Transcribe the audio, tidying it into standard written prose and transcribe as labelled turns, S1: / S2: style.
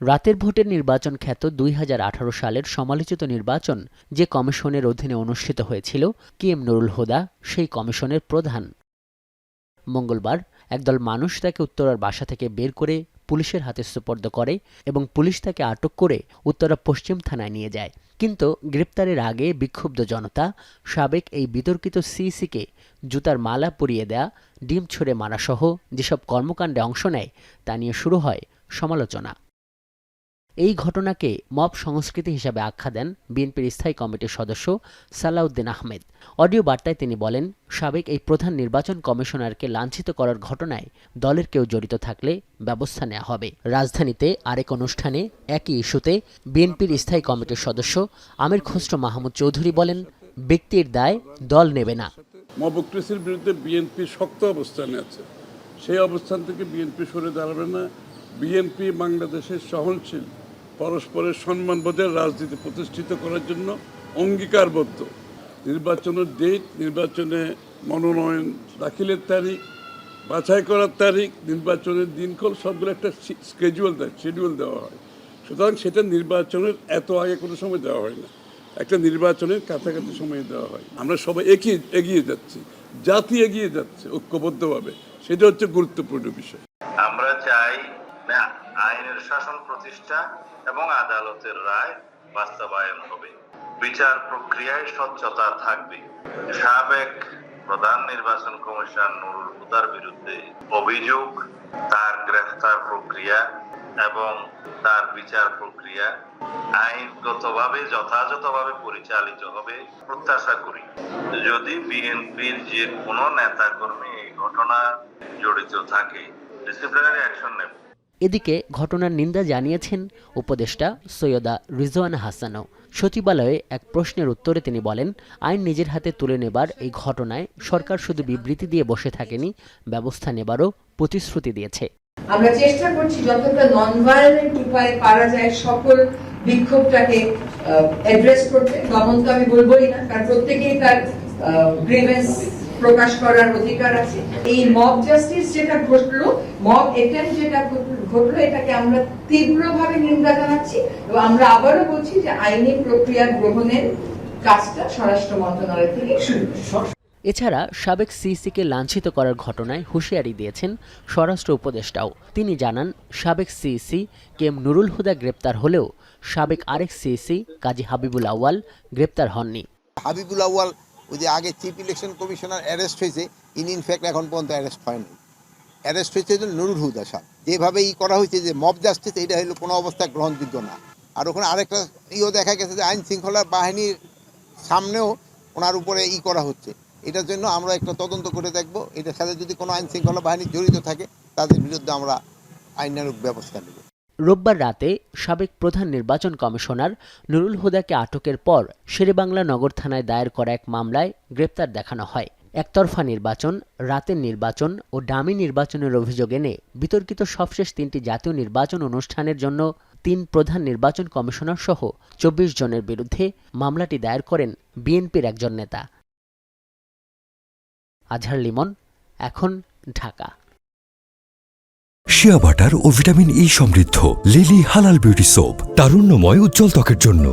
S1: রাতের ভোটের নির্বাচন খ্যাত ২০১৮ সালের সমালোচিত নির্বাচন যে কমিশনের অধীনে অনুষ্ঠিত হয়েছিল KM নুরুল হুদা সেই কমিশনের প্রধান। মঙ্গলবার একদল মানুষ তাকে উত্তরার বাসা থেকে বের করে পুলিশের হাতে সোপর্দ করে এবং পুলিশ তাকে আটক করে উত্তরা পশ্চিম থানায় নিয়ে যায়। কিন্তু গ্রেপ্তারের আগে বিক্ষুব্ধ জনতা সাবেক এই বিতর্কিত সিইসিকে জুতার মালা পরিয়ে দেয়া, ডিম ছুঁড়ে মারাসহ যেসব কর্মকাণ্ডে অংশ নেয় তা নিয়ে শুরু হয় সমালোচনা। এই ঘটনাকে মব সংস্কৃতি হিসাবে আখ্যা দেন বিএনপির স্থায়ী কমিটির সদস্য সালাউদ্দিন আহমেদ। অডিও বার্তায় তিনি বলেন, সাবেক এই প্রধান নির্বাচন কমিশনারকে লাঞ্ছিত করার ঘটনায় দলের কেউ জড়িত থাকলে ব্যবস্থা নেওয়া হবে। রাজধানীতে আরেক অনুষ্ঠানে একই ইস্যুতে বিএনপির স্থায়ী কমিটির সদস্য আমির খসরু মাহমুদ চৌধুরী বলেন, ব্যক্তির দায় দল নেবে না।
S2: মবক্রেসির বিরুদ্ধে বিএনপি শক্ত অবস্থানে আছে, সেই অবস্থান থেকে বিএনপি সরে দাঁড়াবে না। বিএনপি বাংলাদেশের সহনশীল পরস্পরের সম্মানবোধের রাজনীতি প্রতিষ্ঠিত করার জন্য অঙ্গীকারবদ্ধ। নির্বাচনের ডেট, নির্বাচনে মনোনয়ন দাখিলের তারিখ, বাছাই করার তারিখ, নির্বাচনের দিনক্ষণ সবগুলো একটা শিডিউল দেওয়া হয়। সুতরাং সেটা নির্বাচনের এত আগে কোনো সময় দেওয়া হয় না, একটা নির্বাচনের কাছাকাছি সময়ে দেওয়া হয়। আমরা সবাই এগিয়ে যাচ্ছি, জাতি এগিয়ে যাচ্ছে ঐক্যবদ্ধভাবে, সেটা হচ্ছে গুরুত্বপূর্ণ বিষয়।
S3: আমরা চাই আইনের শাসন প্রতিষ্ঠা এবং আদালতের রায় বাস্তবায়ন হবে, বিচার প্রক্রিয়ায় স্বচ্ছতা থাকবে। সাবেক প্রধান নির্বাচন কমিশনার নুরুল হুদার বিরুদ্ধে অভিযোগ, তার গ্রেফতার প্রক্রিয়া এবং তার বিচার প্রক্রিয়া আইনগতভাবে যথাযথভাবে পরিচালিত হবে প্রত্যাশা করি। যদি বিএনপির যে কোনো নেতাকর্মী এই ঘটনা জড়িত থাকে, ডিসিপ্লিনারি অ্যাকশন নেব।
S1: এদিকে ঘটনার নিন্দা জানিয়েছেন উপদেষ্টা সৈয়দা রিজওয়ানা হাসানও। সচিবালয়ে এক প্রশ্নের উত্তরে তিনি বলেন, আইন নিজের হাতে তুলে নেবার এই ঘটনায় সরকার শুধু বিবৃতি দিয়ে বসে থাকেনি, ব্যবস্থা নেবারও প্রতিশ্রুতি দিয়েছে।
S4: আমরা চেষ্টা করছি যতটা নন ভায়োলেন্ট উপায়ে পারা যায় সকল বিক্ষোভটাকে অ্যাড্রেস করতে। দমন তো আমি বলবোই না, কারণ প্রত্যেকেই তার গ্রিভেন্স প্রকাশ করার অধিকার আছে। এই মব জাস্টিস যেটা ঘটলো, মব অ্যাটেম্প যেটা ঘটলো, এটাকে আমরা তীব্রভাবে নিন্দা জানাচ্ছি এবং আমরা আবারও বলছি যে আইনি প্রক্রিয়া গ্রহণের কাজটা স্বরাষ্ট্র মন্ত্রণালয় থেকে শুরু।
S1: এছাড়া সাবেক সিইসিকে লাঞ্ছিত করার ঘটনায় হুঁশিয়ারি দিয়েছেন স্বরাষ্ট্র উপদেষ্টাও। তিনি জানান, সাবেক সিইসি KM নুরুল হুদা গ্রেপ্তার হলেও সাবেক আরেক সিইসি কাজী হাবিবুল আউয়াল গ্রেপ্তার হননি।
S5: হাবিবুল আউয়াল ওই যে আগে চিফ ইলেকশন কমিশনার অ্যারেস্ট হয়েছে, ইনফ্যাক্ট এখন পর্যন্ত অ্যারেস্ট হয়নি। অ্যারেস্ট হয়েছে নুরুল হুদা সাহেব। যেভাবে করা হয়েছে যে মব জাস্টিস, এটা হলো কোনো অবস্থায় গ্রহণযোগ্য না। আর ওখানে আরেকটা দেখা গেছে যে আইন শৃঙ্খলা বাহিনীর সামনেও ওনার উপরে করা হচ্ছে। এটার জন্য আমরা একটা তদন্ত করে দেখব, এটার সাথে যদি কোনো আইন শৃঙ্খলা বাহিনী জড়িত থাকে তাদের বিরুদ্ধে আমরা আইনানুগ ব্যবস্থা নেব।
S1: রোববার রাতে সাবেক প্রধান নির্বাচন কমিশনার নুরুল হুদাকে আটকের পর শেরেবাংলা নগর থানায় দায়ের করা এক মামলায় গ্রেপ্তার দেখানো হয়। একতরফা নির্বাচন, রাতের নির্বাচন ও ডামি নির্বাচনের অভিযোগ এনে বিতর্কিত সবশেষ 3টি জাতীয় নির্বাচন অনুষ্ঠানের জন্য 3 প্রধান নির্বাচন কমিশনার সহ 24 জনের বিরুদ্ধে মামলাটি দায়ের করেন বিএনপির একজন নেতা। আজহার লিমন, এখন, ঢাকা।
S6: শিয়া বাটার ও ভিটামিন ই সমৃদ্ধ লিলি হালাল বিউটি সোপ, তারুণ্যময় উজ্জ্বল ত্বকের জন্য।